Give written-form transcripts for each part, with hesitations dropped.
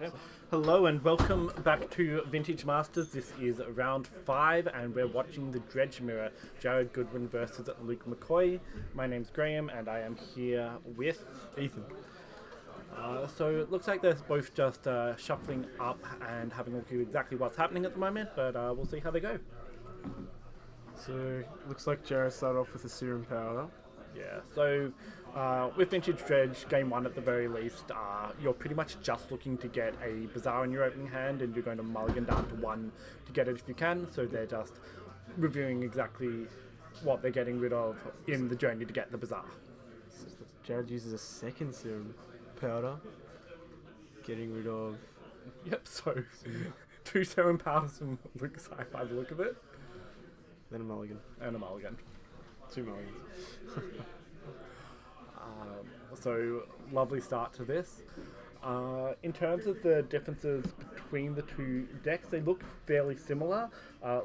Okay. Hello and welcome back to Vintage Masters. This is round 5 and we're watching the Dredge mirror, Jarrod Goodwin versus Luke McCoy. My name's Graham and I am here with Ethan. So it looks like they're both just shuffling up and having a look at exactly what's happening at the moment, but we'll see how they go. So, looks like Jarrod started off with a serum powder. Yeah, so with Vintage Dredge, game 1 at the very least, you're pretty much just looking to get a Bazaar in your opening hand and you're going to mulligan down to 1 to get it if you can, so they're just reviewing exactly what they're getting rid of in the journey to get the Bazaar. So Jarrod uses a second serum powder, getting rid of... Yep, so 2 serum powders from Luke's side by the look of it. Then a mulligan. And a mulligan. 2 mulligans. So, lovely start to this. In terms of the differences between the two decks, they look fairly similar.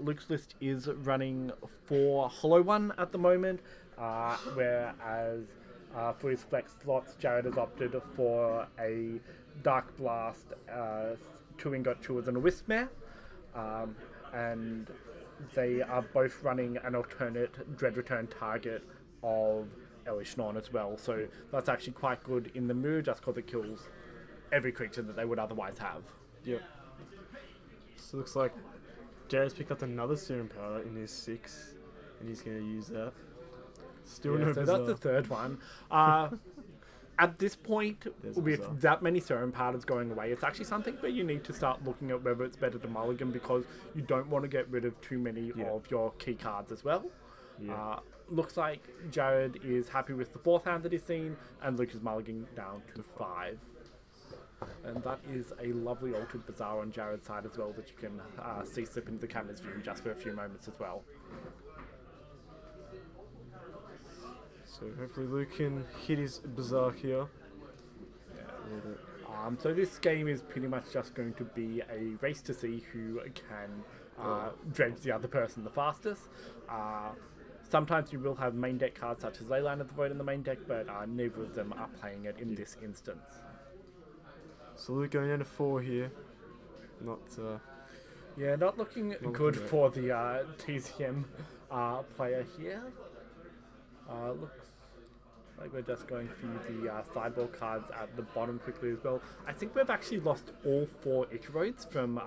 Luke's list is running 4 Hollow One at the moment, whereas for his flex slots, Jarrod has opted for a Dark Blast, 2 Ingot Chewers and a Wisp Mare. And they are both running an alternate Dread Return target of Elish Norn as well, so that's actually quite good in the mood just because it kills every creature that they would otherwise have. Yep. So looks like Jarrod's picked up another serum powder in his 6, and he's going to use that. Still no so Bazaar. that's the third one. At this point, with Bazaar. that many serum powders going away, it's actually something where you need to start looking at whether it's better to mulligan because you don't want to get rid of too many of your key cards as well. Yeah. Looks like Jarrod is happy with the 4th hand that he's seen, and Luke is mulliganing down to 5. And that is a lovely altered Bazaar on Jarrod's side as well that you can see slip into the camera's view just for a few moments as well. So hopefully Luke can hit his Bazaar here. So this game is pretty much just going to be a race to see who can dredge the other person the fastest. Sometimes you will have main deck cards such as Leyline of the Void in the main deck, but neither of them are playing it in this instance. So Luke going down to 4 here. Not Not looking good for the TCM player here. Looks like we're just going through the sideboard cards at the bottom quickly as well. I think we've actually lost all 4 Icaroids from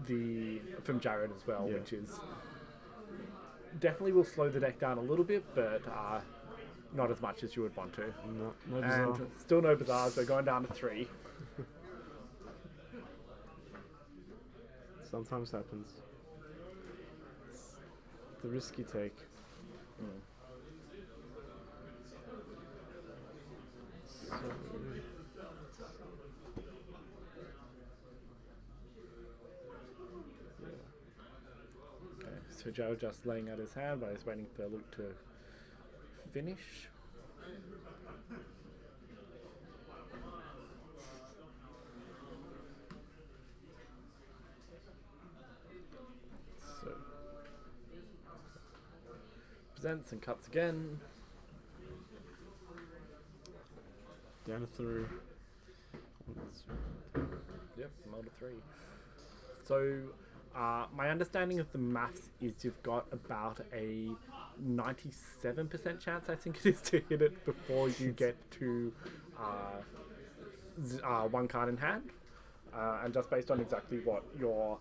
Jarrod as well, which is definitely will slow the deck down a little bit, but not as much as you would want to. no Bazaar. And still no Bazaars, we're going down to 3. Sometimes happens. It's the risk you take. So, So Joe just laying out his hand, but he's waiting for Luke to finish. So presents and cuts again. down to 3. Yep, mull to 3. So my understanding of the maths is you've got about a 97% chance, I think it is, to hit it before you get to 1 card in hand. And just based on exactly what your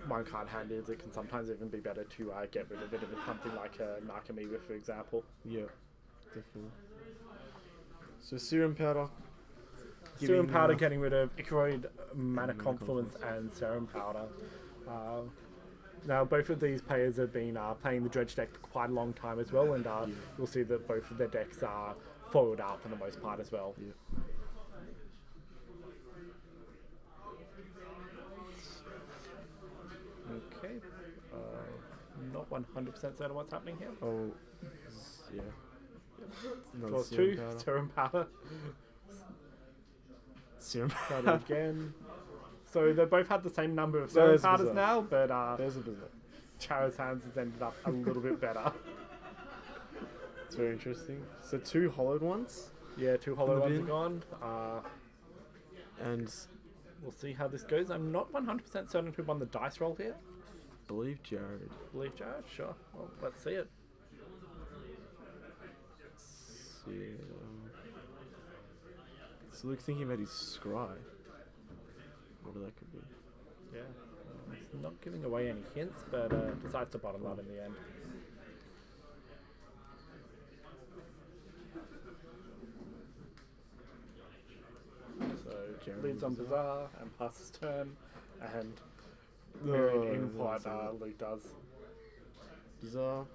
1 card hand is, it can sometimes even be better to get rid of it if it's something like a Narcomoeba, for example. Yeah, definitely. So serum powder. Serum powder getting rid of Icaroid, Mana Confluence, and Serum powder. Now, both of these players have been playing the Dredge deck for quite a long time as well, and you'll see that both of their decks are foiled out for the most part as well. Yeah. Okay. Not 100% certain what's happening here. Oh, yeah. Draws 2, Serum powder. Serum Powder again. So they both had the same number of Serum powders now, but there's a Bazaar. Charo's hands has ended up a little bit better. It's very interesting. So 2 hollowed ones. Yeah, 2 hollow ones are gone. And We'll see how this goes. I'm not 100% certain who won the dice roll here. Believe Jarrod. Believe Jarrod? Sure. Well, let's see it. Yeah. So Luke thinking about his scry. Whatever that could be. Yeah. He's not giving away any hints, but decides to bottom up in the end. So Jarrod leads on Bizarre. Bizarre and passes turn, and mirrored in what Luke does. Bizarre.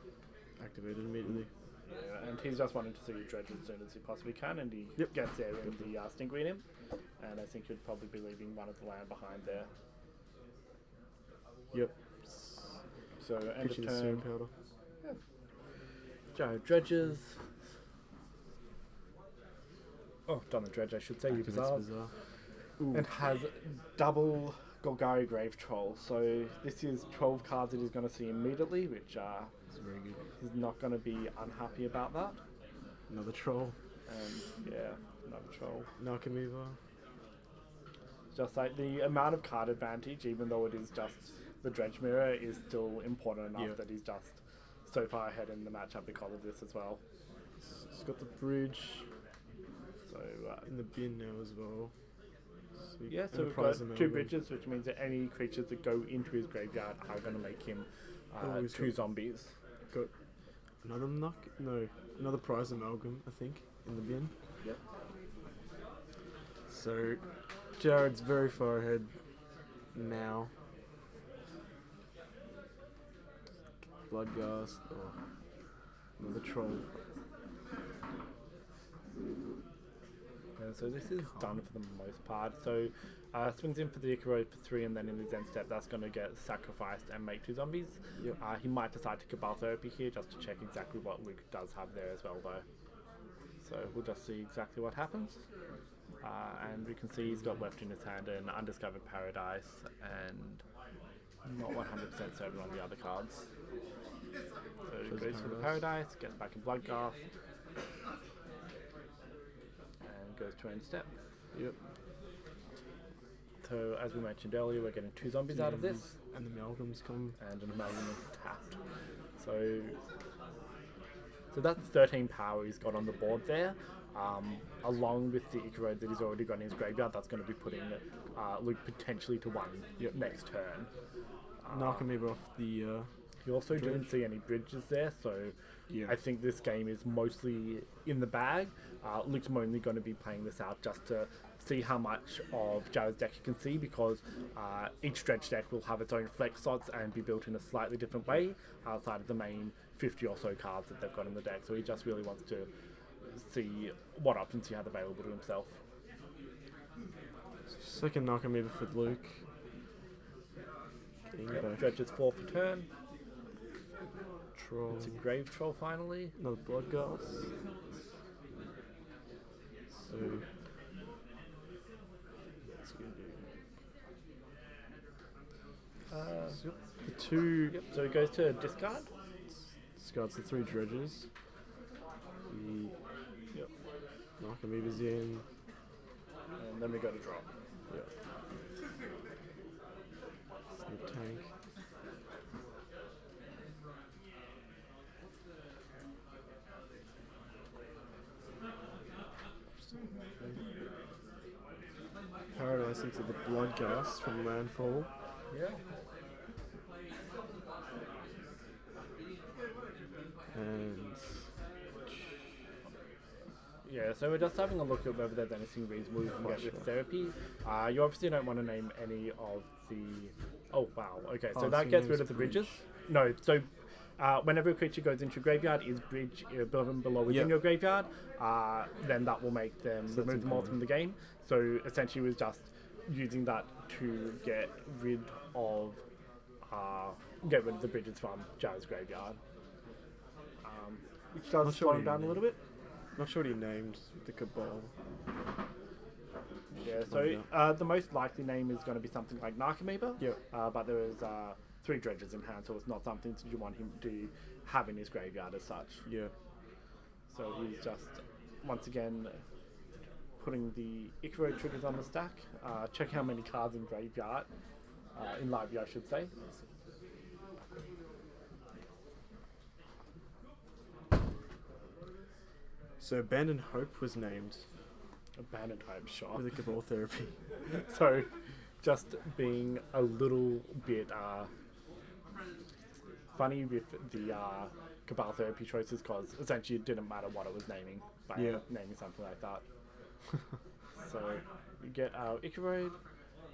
Activated immediately. Yeah, and he's just wanting to see Dredge as soon as he possibly can, and he gets there in the Stinkweed Imp, and I think he'd probably be leaving one of the land behind there. Yep. So end of Pitching turn. Serum Powder. Jarrod dredges. Oh, done the dredge, I should say. Activates Bizarre. Bizarre. And has double Golgari Grave Troll. So this is 12 cards that he's going to see immediately, which It's very good. he's not going to be unhappy about that. Another troll. And yeah, another troll. Nakamiva. Just like the amount of card advantage, even though it is just the dredge mirror, is still important enough that he's just so far ahead in the matchup because of this as well. It's got the bridge So in the bin now as well. So yeah, so we've got two bridges, which means that any creatures that go into his graveyard are going to make him he's two got- zombies. Got another another prize amalgam, I think, in the bin. Yep. So Jarrod's very far ahead now. Bloodghast. Oh, another troll. So this is done for the most part. So swings in for the Icarus for 3, and then in his end step that's going to get sacrificed and make 2 zombies. Yep. He might decide to Cabal Therapy here just to check exactly what Luke does have there as well though. So we'll just see exactly what happens. And we can see he's got left in his hand an Undiscovered Paradise and not 100% certain on the other cards. So he goes for the Paradise, gets back in Bloodghast, and goes to end step. Yep. So as we mentioned earlier, we're getting 2 zombies out of this, And the amalgams come. and an amalgam is tapped. So that's 13 power he's got on the board there, along with the Icarus that he's already got in his graveyard. That's going to be putting Luke potentially to 1 next turn. Nakamiba off the. He also didn't Dredge. see any bridges there, so Yeah. I think this game is mostly in the bag. Luke's only going to be playing this out just to see how much of Jarrod's deck he can see, because each Dredge deck will have its own flex slots and be built in a slightly different way outside of the main 50 or so cards that they've got in the deck. So he just really wants to see what options he has available to himself. Second Nakamiba for Luke. Getting back. Dredge is 4 for turn. Troll. It's a Grave Troll finally. Another Bloodghast. So. What's he gonna do? So the 2 Yep. So he goes to discard. discards the 3 dredges. The Yep. Nakamiba's in. And then we go to draw. Yeah. It's the tank. Paradise into the Bloodghast from landfall. Yeah. And Yeah, so we're just having a look at whether there's anything reasonable you can get Sure. with therapy. You obviously don't want to name any of the... Oh, wow. Okay, so Oh, that so gets names rid of the bridges. bridge. No, so whenever a creature goes into your graveyard, is bridge above and below within Yep. your graveyard, then that will make them So that's remove them all important. from the game. So essentially it was just using that to get rid of the bridges from Jarrod's graveyard. Which Not does sure slow what him he down a named. little bit. not sure what he named the Cabal. Yeah, Just so find out. the most likely name is going to be something like Nakamiba. Yep. But there is 3 dredges in hand, so it's not something that you want him to have in his graveyard as such. Yeah. So he's just, once again, putting the Icaro triggers on the stack. Check how many cards in graveyard, in library I should say. So Abandoned Hope was named Abandoned Hope, sure. with a Cabal Therapy. So, just being a little bit funny with the Cabal Therapy choices, because essentially it didn't matter what it was naming by naming something like that. So we get our Icaro,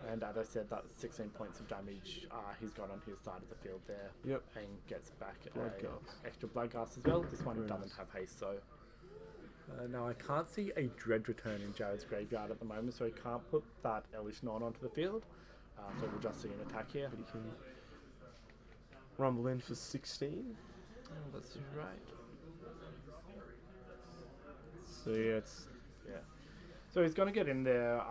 and as I said, that's 16 points of damage he's got on his side of the field there. Yep. And gets back Bloodghast. extra Bloodghast as well. This one Very doesn't nice. have haste, so. Now I can't see a Dredge return in Jarrod's graveyard at the moment, so he can't put that Elvish Non onto the field. So we'll just see an attack here. But he can rumble in for 16. Oh, that's right. So yeah, it's So he's going to get in there.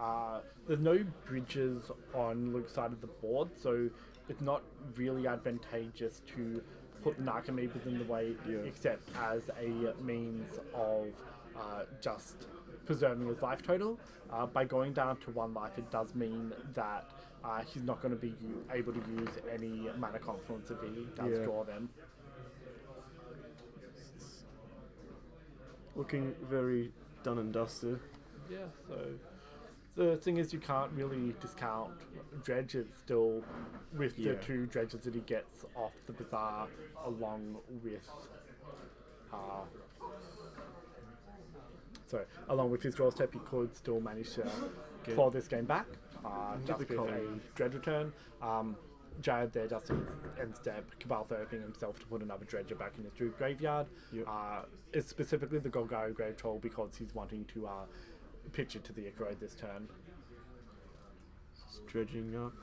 There's no bridges on Luke's side of the board, so it's not really advantageous to put the Narcomoebas in the way, except as a means of just preserving his life total. By going down to 1 life, it does mean that he's not going to be able to use any mana confluence if he does draw them. looking very done and dusted. Yeah, so the thing is, you can't really discount Dredge. It's still with the 2 dredges that he gets off the bazaar, along with along with his draw step, he could still manage to claw this game back. Just with a Dredge return. Jarrod there just end step, Cabal therapying himself to put another Dredger back in his graveyard. It's specifically the Golgari Grave Troll because he's wanting to pitch it to the Icaro this turn. Just dredging up.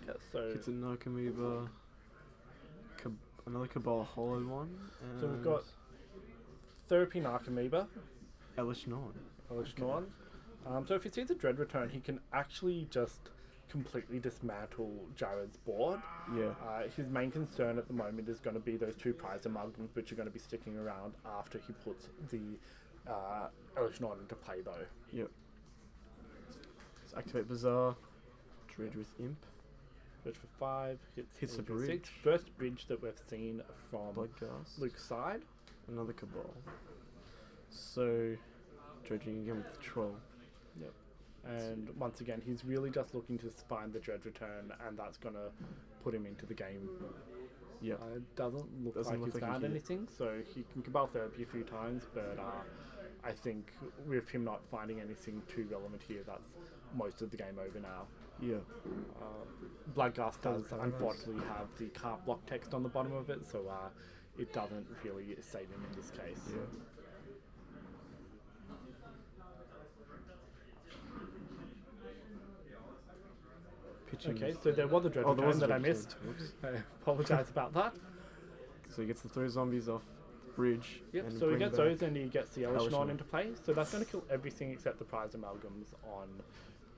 Yeah, so It's a Narcomoeba. Another Cabal Hollow one. So we've got Therapy Narcomoeba, Elish Non. Norn. So if he sees a Dread return, he can actually just completely dismantle Jarrod's board. His main concern at the moment is going to be those 2 prize amalgams, which are going to be sticking around after he puts the Elish Non into play, though. Let's activate Bazaar. Dredge with Imp. Dredge for 5, Hits the for bridge. 6. First bridge that we've seen from Bloodghast. Luke's side. Another Cabal. So, dredging again with the Troll. And once again, he's really just looking to find the Dredge return, and that's going to put him into the game. It doesn't look like he's found anything, so he can Cabal Therapy a few times, but I think with him not finding anything too relevant here, that's most of the game over now. Bloodghast does unfortunately have the can't block text on the bottom of it, so it doesn't really save him in this case. Okay, so there was a Dread return that I missed. I apologise about that. So he gets the 3 zombies off bridge. And So he bring gets back those and he gets the Elish Non Non. into play. So that's going to kill everything except the prize amalgams on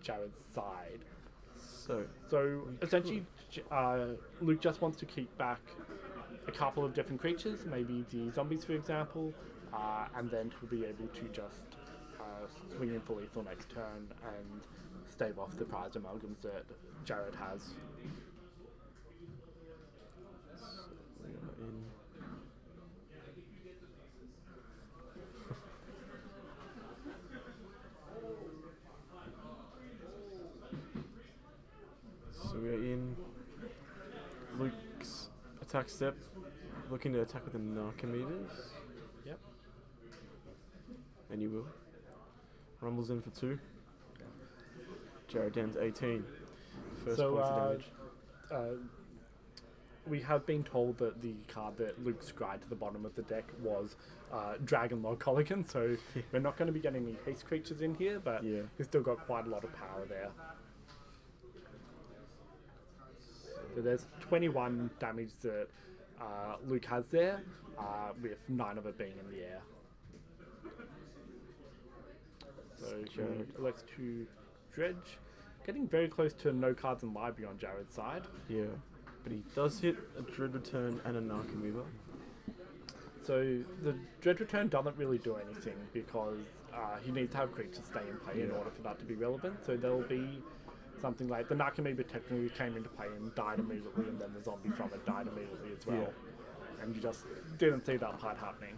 Jarrod's side. So essentially, Luke just wants to keep back a couple of different creatures, maybe the zombies for example, and then he'll be able to just swing in for lethal next turn and stave off the prize amalgams that Jarrod has. We are in. So we are in Luke's attack step, looking to attack with the Narcomoebas. And you will. Rumbles in for 2. Jarrod down to 18. First So, points of damage. We have been told that the card that Luke scryed to the bottom of the deck was Dragon Lord Colligan, so we're not going to be getting any haste creatures in here, but he's still got quite a lot of power there. So there's 21 damage that Luke has there, with 9 of it being in the air. So he elects to Dredge, getting very close to no cards in library on Jarrod's side. But he does hit a Dread Return and a Narcomoeba. So the Dredge return doesn't really do anything because he needs to have creatures stay in play in order for that to be relevant. So there'll be something like the Narcomoeba technically came into play and died immediately, and then the zombie from it died immediately as well. And you just didn't see that part happening.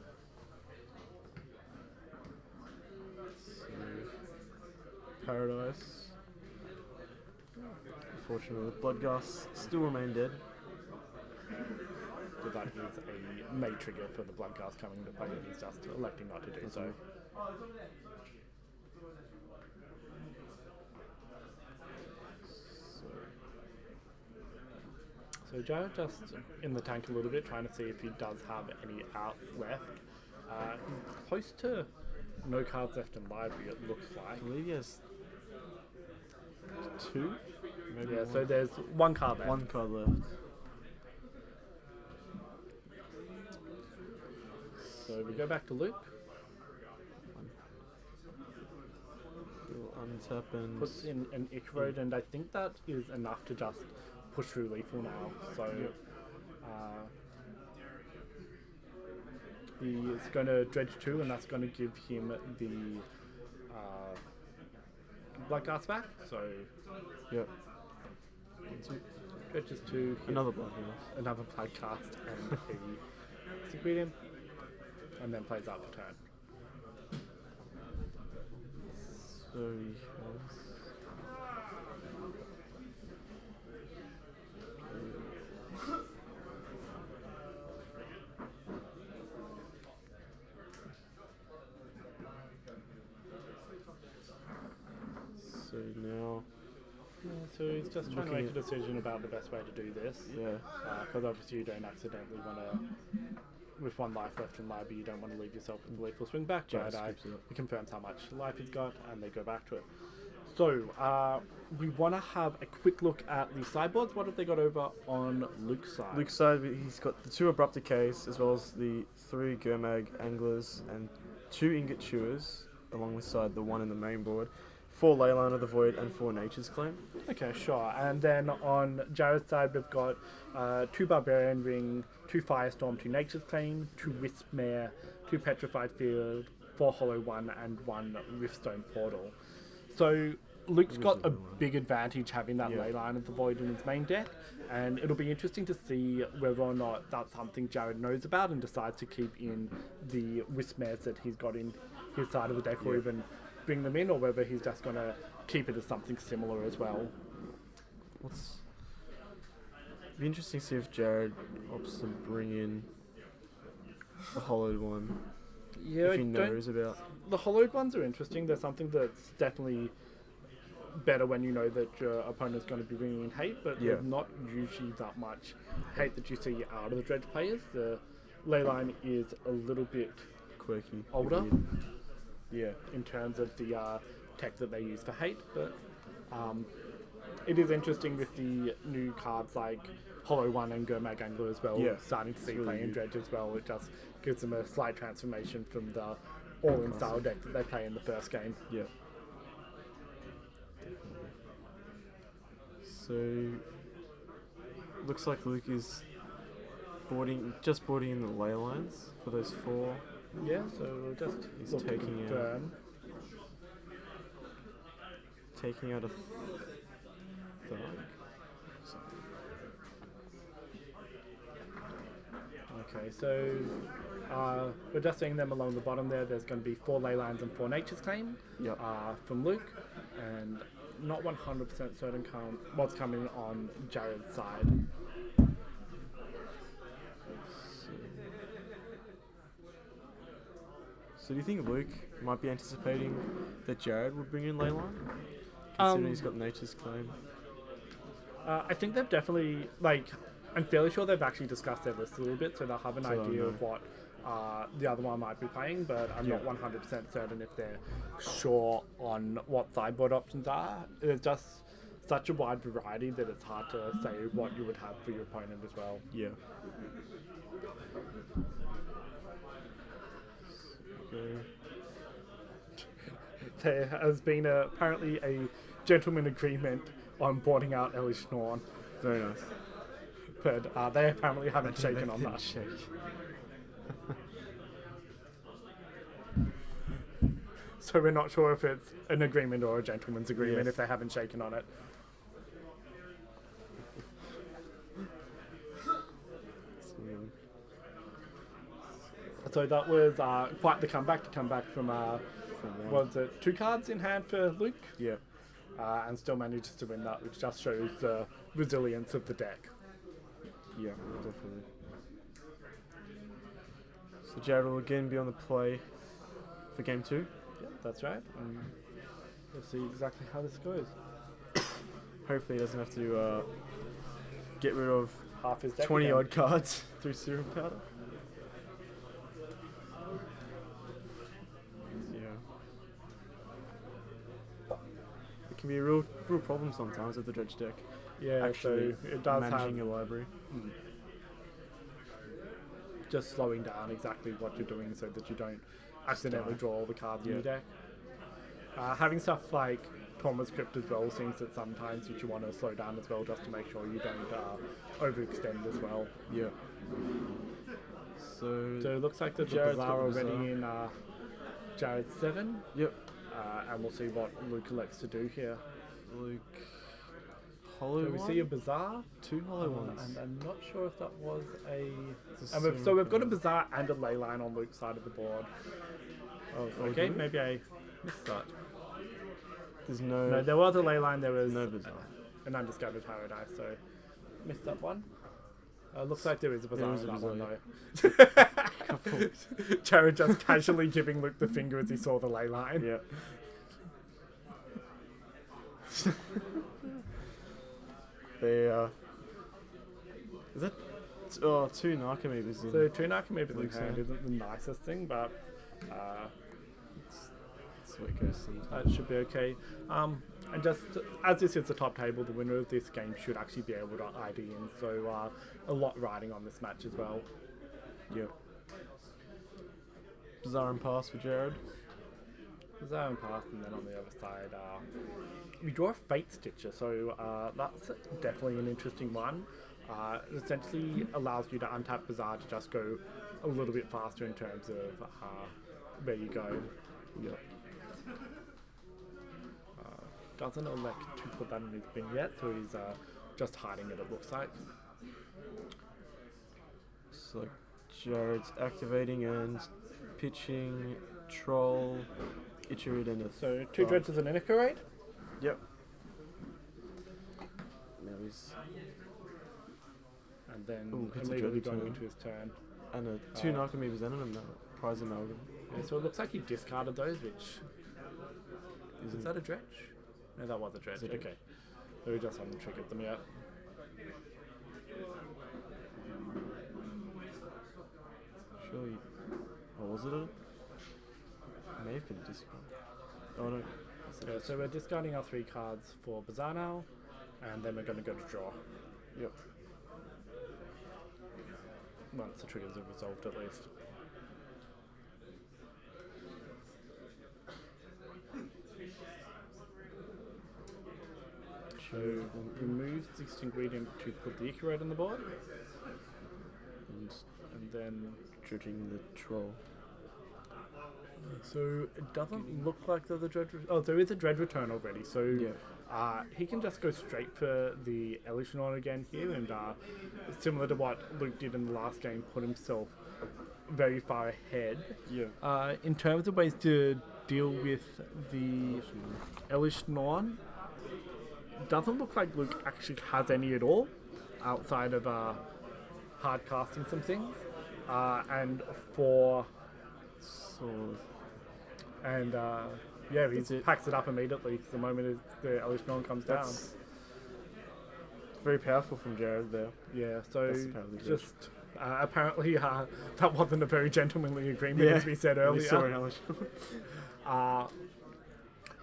Paradise. Unfortunately, the Bloodghast still remain dead. So that is a May trigger for the Bloodghast coming into play, and he's just electing not to do so. So Jarrod just in the tank a little bit, trying to see if he does have any outs left. He's close to no cards left in library, it looks like. I believe he has 2? Maybe Yeah, one. so there's one card left. 1 card left. So we go back to Luke. He'll untap and Puts in an Icharod, and I think that is enough to just push through Lethal now. So he's going to Dredge 2, and that's going to give him the Bloodghast back. So yep. Dredges 2, Another Bloodghast. another Bloodghast, and a Secretium, and then plays out for turn. So he has. So now. Yeah, so he's just trying to make a decision about the best way to do this. Yeah. Because obviously you don't accidentally want to, with 1 life left in library, you don't want to leave yourself with a lethal swing back. Just But skips it. he confirms how much life he's got, and they go back to it. So we want to have a quick look at the sideboards. What have they got over on Luke's side? Luke's side, he's got the 2 Abrupt Decays, as well as the 3 Gurmag Anglers and 2 Ingot Chewers, alongside the 1 in the main board, 4 Leyline of the Void, and 4 Nature's Claim. Okay, sure. And then on Jarrod's side, we've got 2 Barbarian Ring, 2 Firestorm, 2 Nature's Claim, 2 Wispmare, 2 Petrified Field, 4 Hollow 1, and 1 Riftstone Portal. So Luke's got a big advantage having that Leyline of the Void in his main deck, and it'll be interesting to see whether or not that's something Jarrod knows about and decides to keep in the Wispmares that he's got in his side of the deck, or even bring them in, or whether he's just going to keep it as something similar as well. Be interesting to see if Jarrod opts to bring in the hollowed one. Yeah, if he knows about. The hollowed ones are interesting. They're something that's definitely better when you know that your opponent's going to be bringing in hate, but there's not usually that much hate that you see out of the Dredge players. The Leyline is a little bit Quirky. older. Yeah. In terms of the tech that they use for hate, but it is interesting with the new cards like Hollow 1 and Gurmag Angler as well, starting to see really play in Dredge as well. It just gives them a slight transformation from the all-in style deck that they play in the first game. Yeah. So, looks like Luke is just boarding in the ley lines for those 4. Yeah, so we'll just He's look to taking confirm. Taking out a thug. Okay, so we're just seeing them along the bottom there. There's going to be 4 Leylines and 4 Nature's Claim from Luke, and not 100% certain what's coming on Jarrod's side. So do you think Luke might be anticipating that Jarrod would bring in Leyline? Considering he's got Nature's Claim. I think they've definitely, I'm fairly sure they've actually discussed their list a little bit, so they'll have an idea of what the other one might be playing, but I'm not 100% certain if they're sure on what sideboard options are. There's just such a wide variety that it's hard to say what you would have for your opponent as well. Yeah. There has been apparently a gentleman agreement on boarding out Elish Norn, Very nice. but they apparently haven't shaken on that. So we're not sure if it's an agreement or a gentleman's agreement Yes. if they haven't shaken on it. So that was quite the comeback to come back from, From was it 2 cards in hand for Luke? Yeah. And still manages to win that, which just shows the resilience of the deck. Yeah, definitely. So Jarrod will again be on the play for game 2. Yeah, that's right. And we'll see exactly how this goes. Hopefully he doesn't have to get rid of Half his deck 20 again. odd cards through serum powder. Yeah. It can be a real problem sometimes with the Dredge deck. Yeah, Actually, so it does managing have your library. just slowing down exactly what you're doing so that you don't accidentally draw all the cards in your deck. Having stuff like Thomas Crypt as well seems that sometimes you want to slow down as well just to make sure you don't overextend as well. Yeah. So So it looks like there's a Jarrod's Bazaar got already Bazaar. in Jarrod's 7, Yep. and we'll see what Luke elects to do here. Luke. Hollow So we one? see a Bazaar, 2 hollow ones. and I'm not sure if that was a... It's a And so serum we've got a powder. Bazaar and a Leyline on Luke's side of the board. Oh, Okay, do we? maybe I missed that. There's no. No, there was a Leyline, there was No Bazaar. an undiscovered paradise, so missed that one. Looks like there is a Bazaar There is in a that one Bazaar, though. Jarrod just casually giving Luke the finger as he saw the Leyline. Yeah. They is that 2 Narcomoebas in So two Narcomoebas in Luke's hand hand. isn't the nicest thing, but that's the way it goes sometimes. that should be okay. And just as this is the top table, the winner of this game should actually be able to ID in. So a lot riding on this match as well. Yep. Bazaar and pass for Jarrod. Bazaar and path, and then on the other side, we draw a Fate Stitcher. So that's definitely an interesting one. It essentially allows you to untap Bazaar to just go a little bit faster in terms of where you go. Yep. Doesn't elect to put that in his bin yet, so he's just hiding it, it looks like. So Jarrod's activating and pitching Troll, Ichorid and a So 2 Dredges and an Ichorid. Yep. Now he's And then Ooh, hits a immediately Dread going return. into his turn. and a 2 Narcomoebas and a prize amalgam. Yeah, so it looks like he discarded those, which... Is Isn't that a Dredge? No, that was a Dredge. Is it a Okay. So we just haven't triggered them yet. surely? Or was it a? May have been a discard. Oh no. Yeah, so we're discarding our 3 cards for Bazaar now, and then we're going to go to draw. Yep. Once the triggers are resolved, at least. So removes this ingredient to put the Ichorid on the board, and then Dredging the Troll. so it doesn't look like there's a Dredge. Oh, there is a Dredge return already. So Yeah. he can just go straight for the Elishnorn again here, and similar to what Luke did in the last game, put himself very far ahead. Yeah. In terms of ways to deal with the Elishnorn, doesn't look like Luke actually has any at all, outside of hard casting some things, and for Sword. and yeah, he That's it. packs it up immediately the moment the Elishnorn comes down. That's very powerful from Jarrod there. Yeah, so That's apparently just apparently that wasn't a very gentlemanly agreement, as we said We saw earlier. an Elish.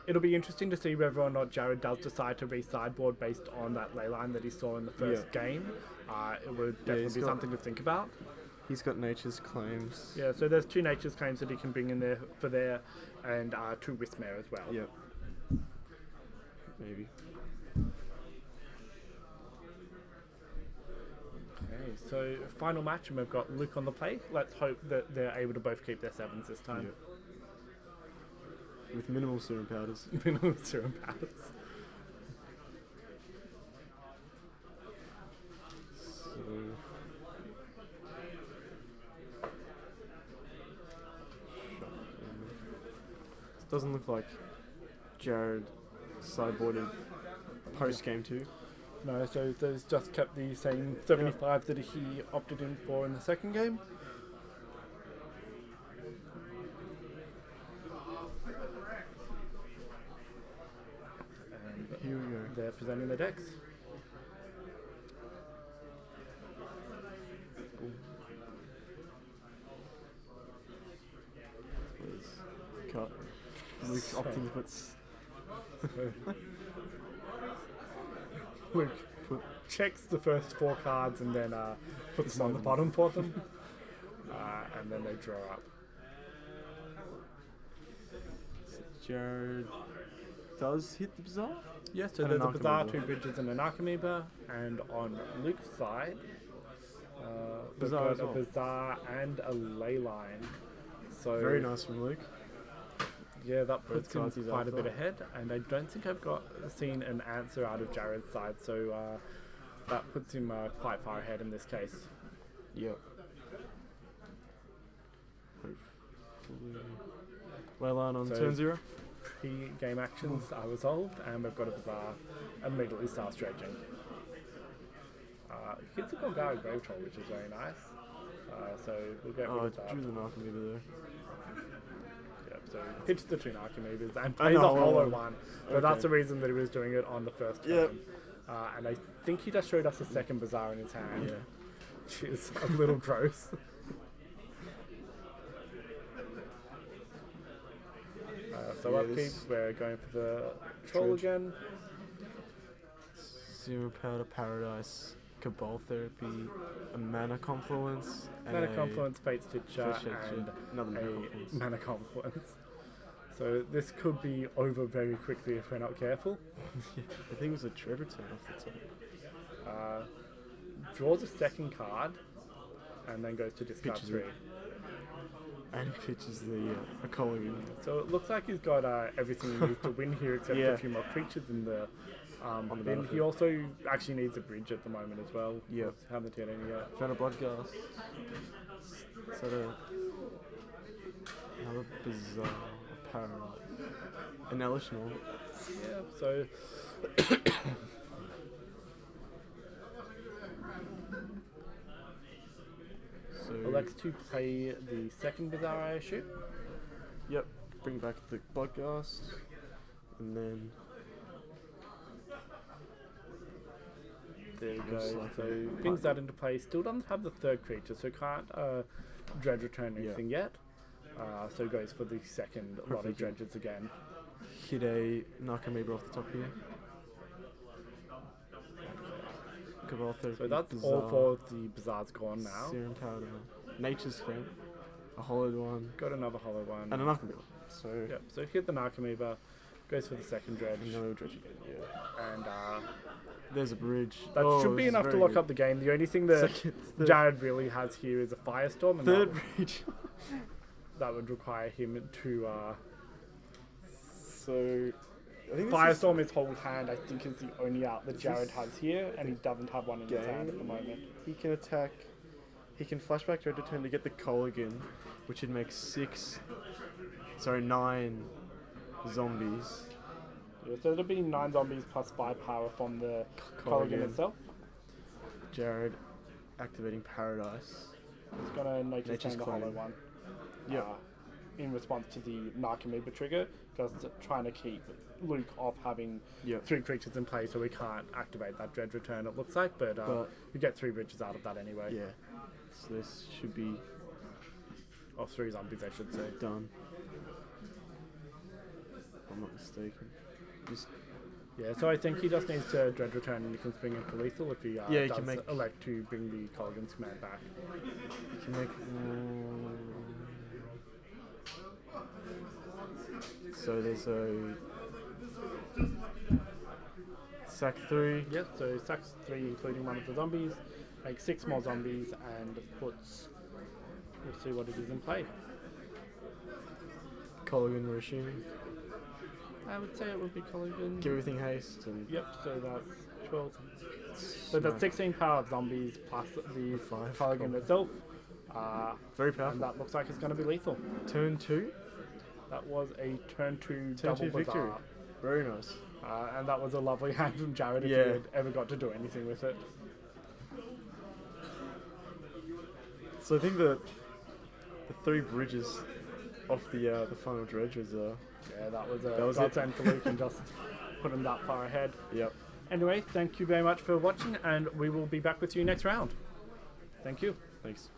It'll be interesting to see whether or not Jarrod does decide to re-sideboard based on that leyline that he saw in the first game. It would definitely he's be got- something to think about. He's got Nature's Claims. Yeah, so there's 2 Nature's Claims that he can bring in there for there, and 2 Wismare as well. Yep. Maybe. Okay, so final match, and we've got Luke on the play. Let's hope that they're able to both keep their 7s this time. Yep. with minimal serum powders. Minimum serum powders. So it doesn't look like Jarrod sideboarded post game 2. No, so there's just kept the same 75 that he opted in for in the second game. And Here we go. they're presenting the decks. Please. Cut. Luke opting puts. Luke checks the first 4 cards and then puts them on the bottom for them. And then they draw up. Jarrod does hit the Bazaar? Yeah, so And there's an a Bazaar, Archimedes. 2 Bridges and an Archimedes. And on Luke's side, we've Bazaar got as a well. Bazaar and a ley line. So Very nice from Luke. yeah, that puts him cards he's quite a bit after. ahead. And I don't think I've seen an answer out of Jarrod's side, so that puts him quite far ahead in this case. Yep. Leyline on So- turn 0. Pre-game actions are resolved, and we've got a Bazaar immediately starts dredging. Hits a Golgari Grave Troll, which is very nice. So we'll get rid Oh, of that. drew the Archimedes there. Yep, so pitch the 2 Archimedes and And plays a the hollow hollow. one. But that's Okay. the reason that he was doing it on the first turn. Yep. And I think he just showed us a second Bazaar in his hand, Yeah. which is a little gross. So Yeah, upkeep, this- we're going for the troll Dredge. again. Zero Powder Paradise, Cabal Therapy, a Mana Confluence, and Mana a Confluence, Fate Stitcher, Fate Stitcher, and another Mana a Confluence. Mana Confluence. So this could be over very quickly if we're not careful. I think it was a Dredge return off the top. Draws a second card, and then goes to discard Pitches 3. it. And pitches the Ecology. So it looks like he's got everything he needs to win here, except Yeah. a few more creatures in the On the bin. battlefield. He also actually needs a bridge at the moment as well. Yep. Haven't hit any yet. Found a Bloodghast. Is that another Bizarre Paradise? An Elish Yeah, so So, elects to play the second Bazaar, I assume. yep, bring back the Bloodghast. And then There you Looks go. like So a brings partner. that into play. Still doesn't have the third creature, so can't Dredge return Yeah. anything yet. So goes for the second lot Hopefully of dredges again. hit a Narcomoeba off the top here. Cabal Therapy. So that's Bazaar, all 4 of the Bazaars gone now. Serum Powder, Nature's Strength, a hollowed one, Got another hollow one. and a Narcomoeba. So, Yep, so hit the Narcomoeba, goes for the second dredge, and then Dredge again, yeah. and There's a bridge. that Oh, should be this is enough to very lock good. up the game. The only thing that Third- Jarrod really has here is a Firestorm, and Third that, bridge. that would require him to... So, I think this Firestorm is hold hand, I think, is the only out that Jarrod has here, and he doesn't have one in his hand at the moment. he can attack. He can flashback Dredge return to get the Colligan, which would make 9 zombies. Yeah, so it'll be 9 zombies plus 5 power from the Colligan itself. Jarrod activating Paradise. He's gonna Nature's Nature's Claim the Claim. hollow one. Yep. In response to the Narcomoeba trigger, just trying to keep Luke off having Yep. 3 creatures in play, so we can't activate that Dredge return. It looks like, but you get 3 bridges out of that anyway. Yeah. So this should be Or 3 zombies, I should say. done. If I'm not mistaken. Just Yeah, so I think he just needs to Dredge return, and he can swing into lethal if he, Yeah, he does can make- elect to bring the Colligan's command back. you can make. So there's a sack 3. Yep, so sacks 3, including one of the zombies, makes 6 more zombies, and puts. We'll see what it is in play. Colligan, we're assuming. I would say it would be Culligan. Give everything haste and Yep, so that's 12. So that's 16 power of zombies plus the Five Culligan combo. itself. very And powerful. that looks like it's going to be lethal. Turn 2, That was a turn 2 turn double 2 victory. bazaar. Very nice. And that was a lovely hand from Jarrod if Yeah. he had ever got to do anything with it. So I think the 3 bridges off the final dredge was Yeah, that was a That was it. godsend for Luke and just put him that far ahead. yep. Anyway, thank you very much for watching, and we will be back with you next round. Thank you. Thanks.